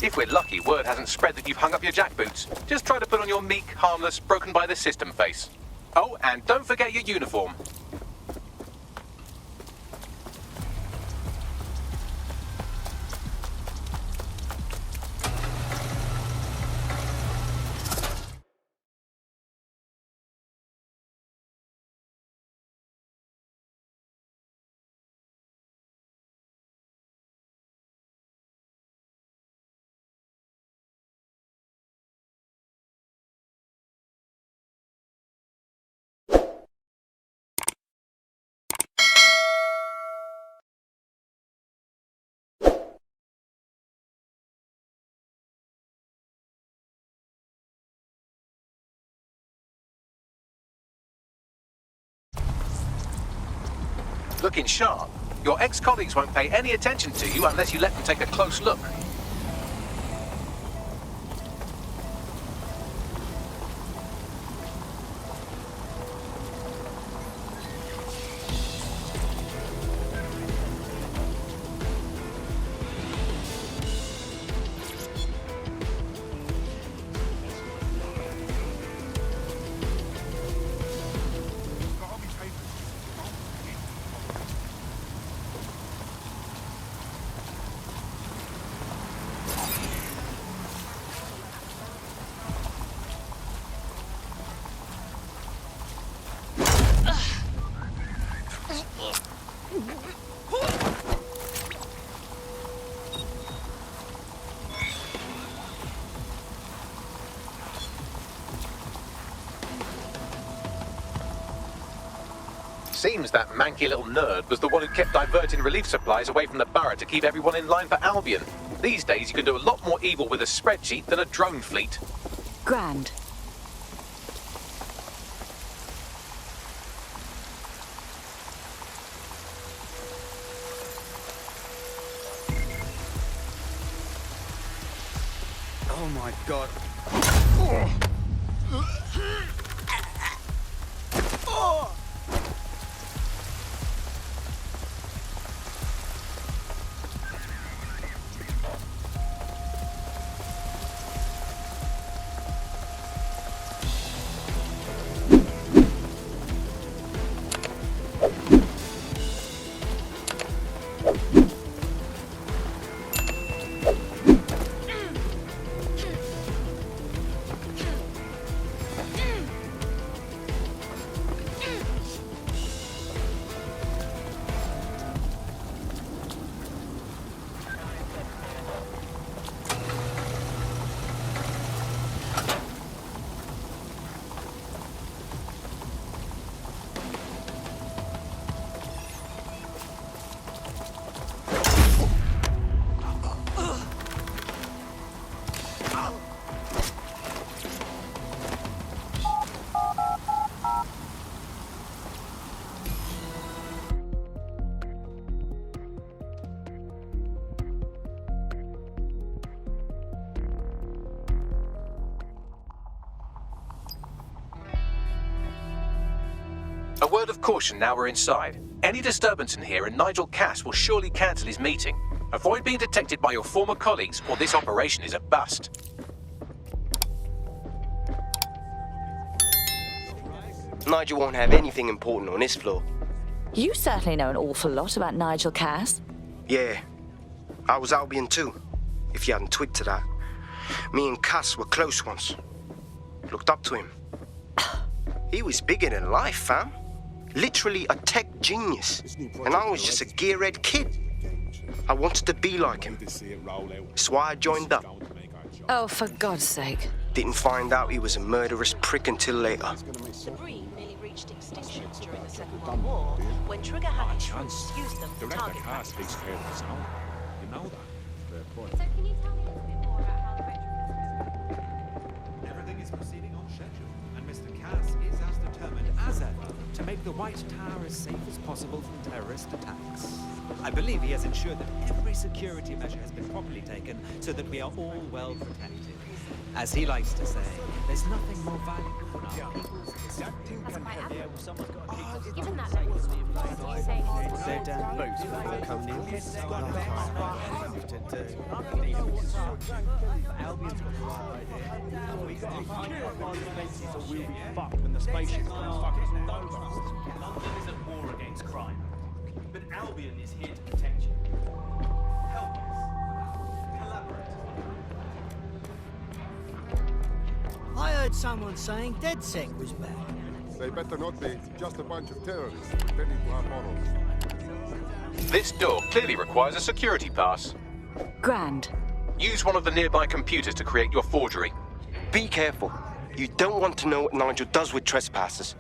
If we're lucky, word hasn't spread that you've hung up your jackboots. Just try to put on your meek, harmless, broken by the system face. Oh, and don't forget your uniform. Looking sharp. Your ex-colleagues won't pay any attention to you unless you let them take a close look. Seems that manky little nerd was the one who kept diverting relief supplies away from the borough to keep everyone in line for Albion. These days you can do a lot more evil with a spreadsheet than a drone fleet. Grand. Oh my god. A word of caution now we're inside. Any disturbance in here and Nigel Cass will surely cancel his meeting. Avoid being detected by your former colleagues or this operation is a bust. Nigel won't have anything important on this floor. You certainly know an awful lot about Nigel Cass. Yeah, I was Albion too, if you hadn't twigged to that. Me and Cass were close once. Looked up to him. He was bigger than life, fam. Literally a tech genius. And I was just a gearhead kid. I wanted to be like him. That's why I joined up. Oh, for God's sake. Didn't find out he was a murderous prick until later. The breed nearly reached extinction during the Second World War when trigger-happy troops used them for target practice. You know that. Fair point. So can you tell me a little bit more about how the retrofit is? Everything is proceeding on schedule, and Mr. Cass is as determined as ever to make the White Tower as safe as possible from terrorist attacks. I believe he has ensured that every security measure has been properly taken so that we are all well protected. As he likes to say, there's nothing more valuable than our people's history. Given that level of complexity, saying They're down boots before coming in. We'll be fucked when the spaceship comes fucking over. London is at war against crime, but Albion is here to protect you. Help us. Collaborate. I heard someone saying DedSec was back. They better not be. Just a bunch of terrorists pretending to have morals. This door clearly requires a security pass. Grand. Use one of the nearby computers to create your forgery. Be careful. You don't want to know what Nigel does with trespassers.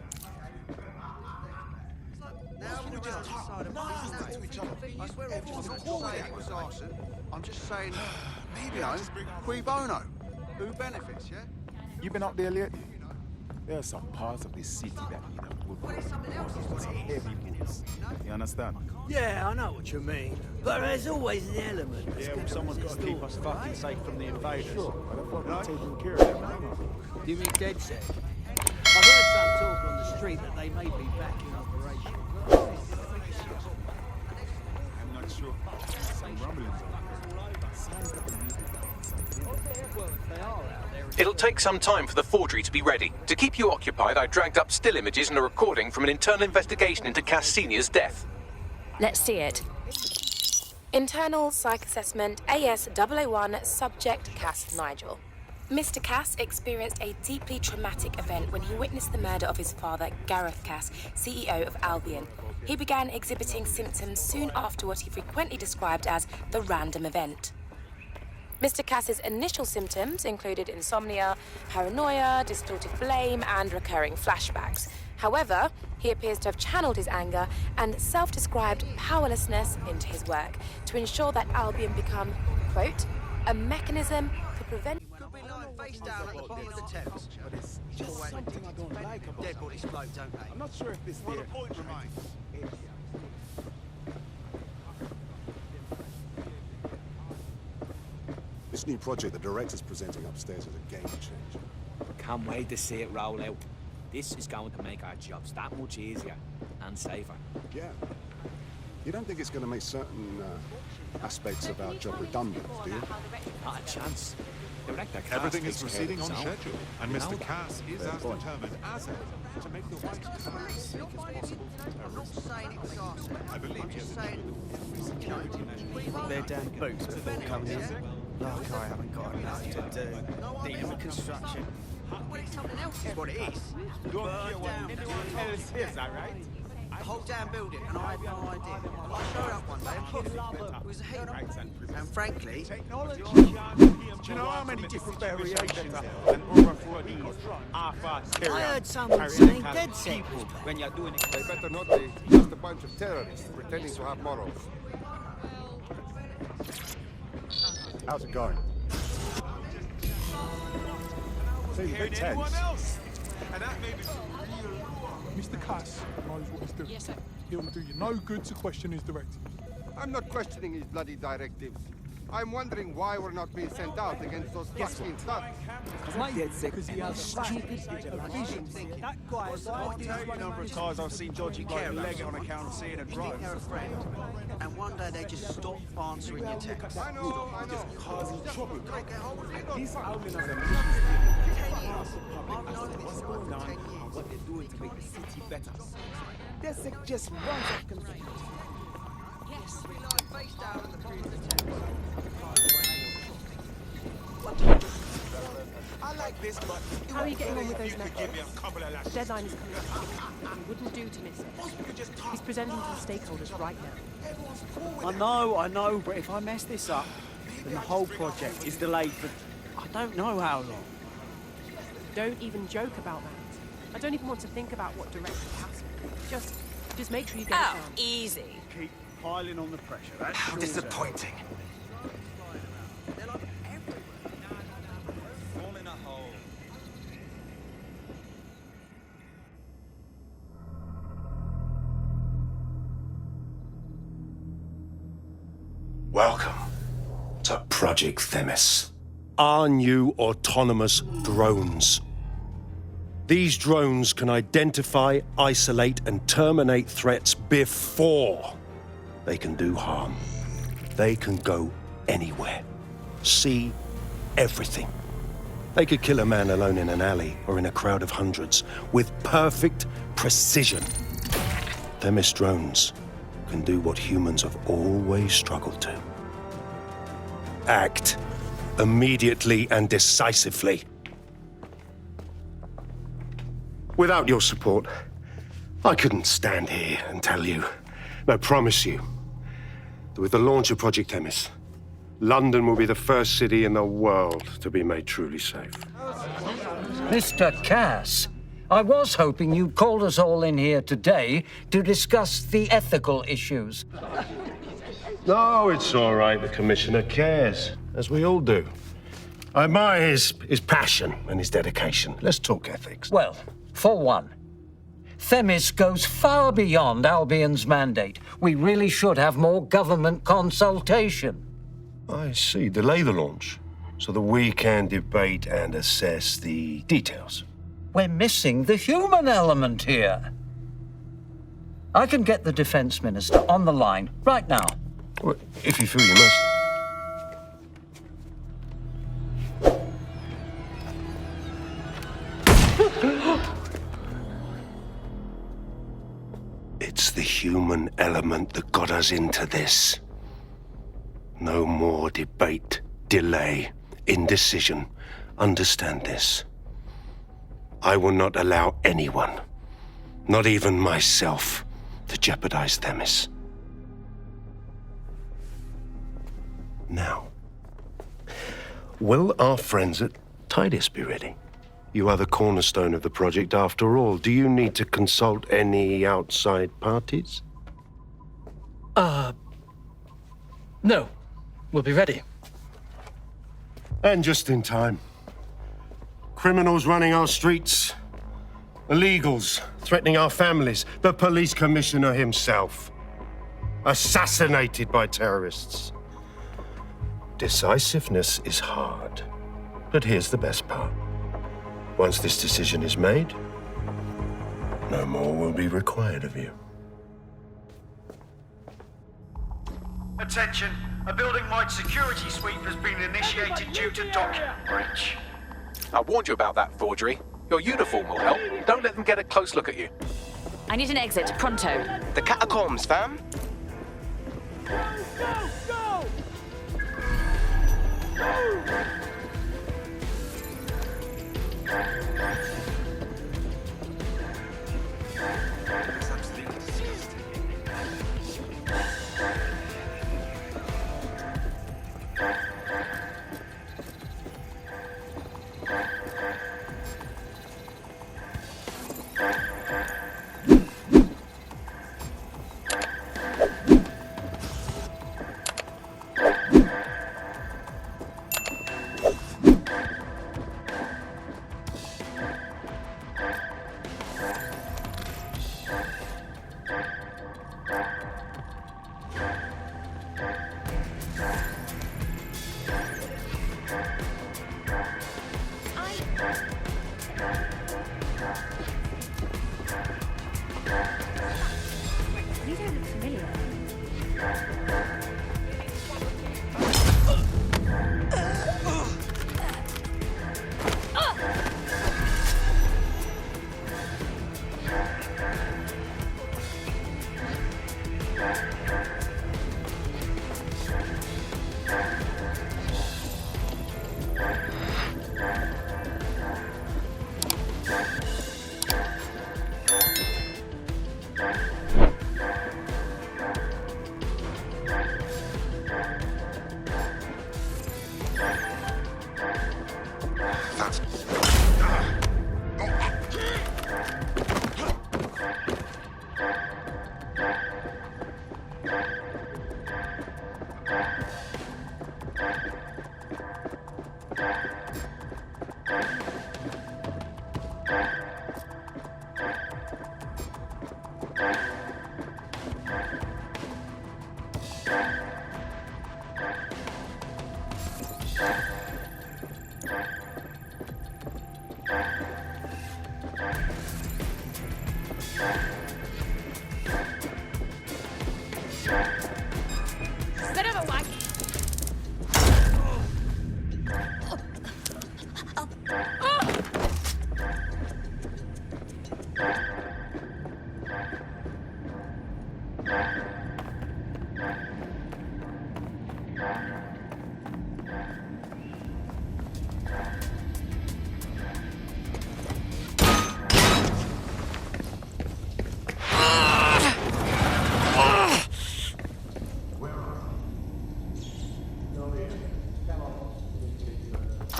I'm just saying, you know, cui bono. Who benefits, yeah? You been up there lately? There are some parts of this city that need a woodwork. Some heavy woods. You understand? Yeah, I know what you mean. But there's always an element. Yeah, well, someone's got to keep us fucking safe from the invaders. Sure, but I thought we were taking care of them. Do you mean DedSec? I've heard some talk on the street that they may be back in operation. I'm not sure. Some rumblings It'll take some time for the forgery to be ready. To keep you occupied, I dragged up still images and a recording from an internal investigation into Cass Sr.'s death. Let's see it. Internal Psych Assessment AS001 Subject Cass Nigel. Mr. Cass experienced a deeply traumatic event when he witnessed the murder of his father, Gareth Cass, CEO of Albion. He began exhibiting symptoms soon after what he frequently described as the random event. Mr. Cass's initial symptoms included insomnia, paranoia, distorted blame, and recurring flashbacks. However, he appears to have channeled his anger and self-described powerlessness into his work to ensure that Albion become, quote, a mechanism to prevent... Could be lying face down at the bottom of the terrace. But it's just something I don't like about Dead bodies float, don't they? I'm not sure if this Well, the point remains. This new project the director's presenting upstairs is a game changer. Can't wait to see it roll out. This is going to make our jobs that much easier and safer. Yeah. You don't think it's going to make certain aspects of our job redundant, do you? Not a chance. Director Cass Everything is takes care of proceeding on himself. schedule, and You know Mr. that. Cass is as determined as ever to make the White Tower as safe as possible from I'm not terrorists. saying it was arson. I believe I'm he has just saying, ensured that every security measure. They're down boots before coming in. Like I haven't got enough to do. Dealing with construction. well, it's something else is what it is. Don't care what anyone else says, alright? The whole damn building, and I had no idea. I showed up one day and it was a heat. And frankly, Do you know how many different variations and other for these half-assed carry I on heard someone carrying saying out DedSec people was back. when you're doing it. They better not be. Just a bunch of terrorists pretending to have morals. How's it going? Seems a bit tense. Mr. Cass knows what he's doing. Yes, sir. He'll do you no good to question his directive. I'm not questioning his bloody directives. I'm wondering why we're not being sent out against those fucking thugs. Because he has stupid vision. That guy is I'll tell you the number of times I've seen dodgy guys leg it on account of seeing a you think drone. they're a friend, and one day they just stop answering your texts. I know. Causing trouble. Don't get hold of it. These Albion are 10 years. I've known this guy for 10 years. what they're doing to make the city better. This just runs off confused. Yes. We lie face down on the street of the text. I like this, but How are you getting on with those methods? The deadline is coming up. You wouldn't do to miss it. He's presenting to the stakeholders right now. I know, but if I mess this up, then the whole project is delayed for I don't know how long. Don't even joke about that. I don't even want to think about what director Cass will. Just make sure you get it down. Easy. Keep piling on the pressure. That's How disappointing. Fall in a hole. Welcome to Project Themis. Our new autonomous drones. These drones can identify, isolate, and terminate threats before they can do harm. They can go anywhere, see everything. They could kill a man alone in an alley or in a crowd of hundreds with perfect precision. Themis drones can do what humans have always struggled to. Act immediately and decisively. Without your support, I couldn't stand here and tell you, no, promise you, that with the launch of Project Themis, London will be the first city in the world to be made truly safe. Mr. Cass, I was hoping you'd called us all in here today to discuss the ethical issues. No, it's all right. The Commissioner cares, as we all do. I admire his passion and his dedication. Let's talk ethics. Well, for one, Themis goes far beyond Albion's mandate. We really should have more government consultation. I see. Delay the launch so that we can debate and assess the details. We're missing the human element here. I can get the Defense Minister on the line right now. Well, if you feel you must. It's the human element that got us into this. No more debate, delay, indecision. Understand this. I will not allow anyone, not even myself, to jeopardize Themis. Now, will our friends at Titus be ready? You are the cornerstone of the project after all. Do you need to consult any outside parties? No. We'll be ready. And just in time. Criminals running our streets. Illegals threatening our families. The police commissioner himself. Assassinated by terrorists. Decisiveness is hard. But here's the best part. Once this decision is made, no more will be required of you. Attention. A building-wide security sweep has been initiated due to document breach. I warned you about that forgery. Your uniform will help. Don't let them get a close look at you. I need an exit, pronto. The catacombs, fam. Go!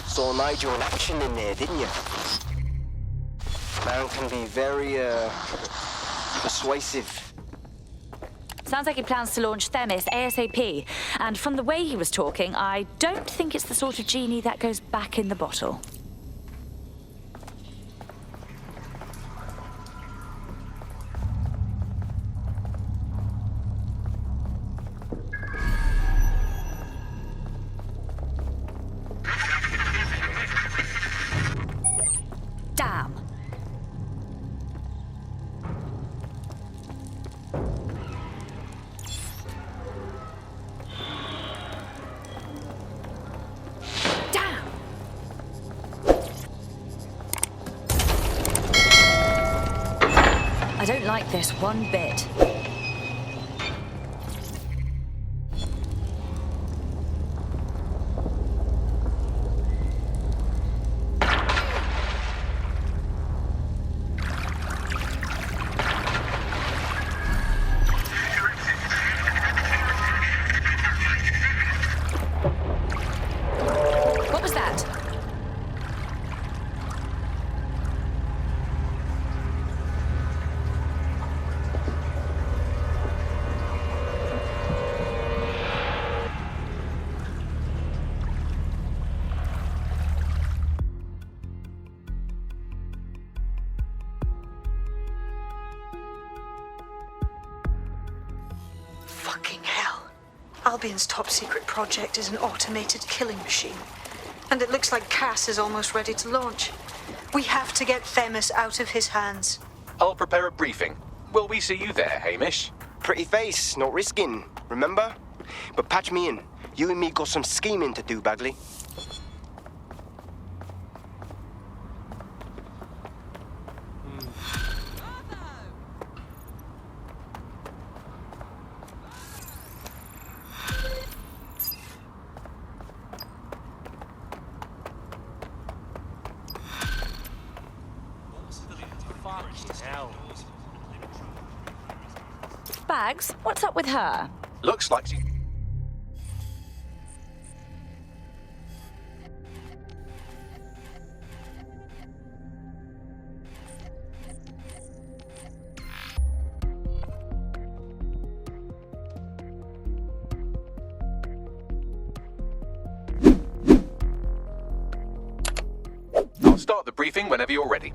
Saw Nigel in action in there, didn't you? Man can be very, persuasive. Sounds like he plans to launch Themis ASAP. And from the way he was talking, I don't think it's the sort of genie that goes back in the bottle. Damn. I don't like this one bit. What was that? Fucking hell. Albion's top secret project is an automated killing machine. And it looks like Cass is almost ready to launch. We have to get Themis out of his hands. I'll prepare a briefing. Will we see you there, Hamish? Pretty face, not risking, remember? But patch me in. You and me got some scheming to do, Bagley. Bags, what's up with her? Looks like she... I'll start the briefing whenever you're ready.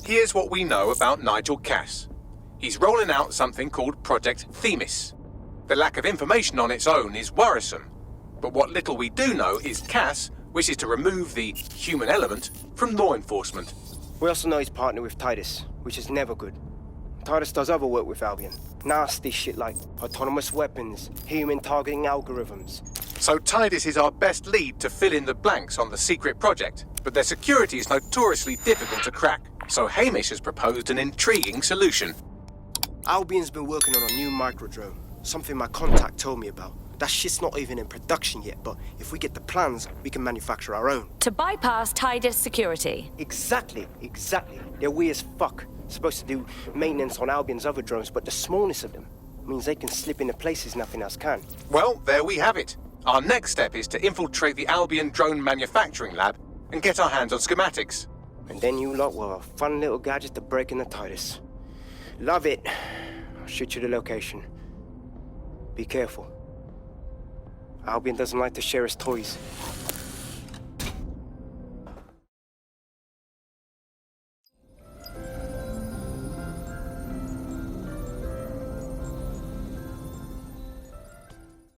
Here's what we know about Nigel Cass. He's rolling out something called Project Themis. The lack of information on its own is worrisome, but what little we do know is Cass wishes to remove the human element from law enforcement. We also know he's partnered with Titus, which is never good. Titus does other work with Albion. Nasty shit like autonomous weapons, human targeting algorithms. So Titus is our best lead to fill in the blanks on the secret project, but their security is notoriously difficult to crack. So Hamish has proposed an intriguing solution. Albion's been working on a new microdrone, something my contact told me about. That shit's not even in production yet, but if we get the plans, we can manufacture our own. To bypass Titus security. Exactly. They're weird as fuck. Supposed to do maintenance on Albion's other drones, but the smallness of them means they can slip into places nothing else can. Well, there we have it. Our next step is to infiltrate the Albion drone manufacturing lab and get our hands on schematics. And then you lot will have a fun little gadget to break in the Titus. Love it. I'll shoot you the location. Be careful. Albion doesn't like to share his toys.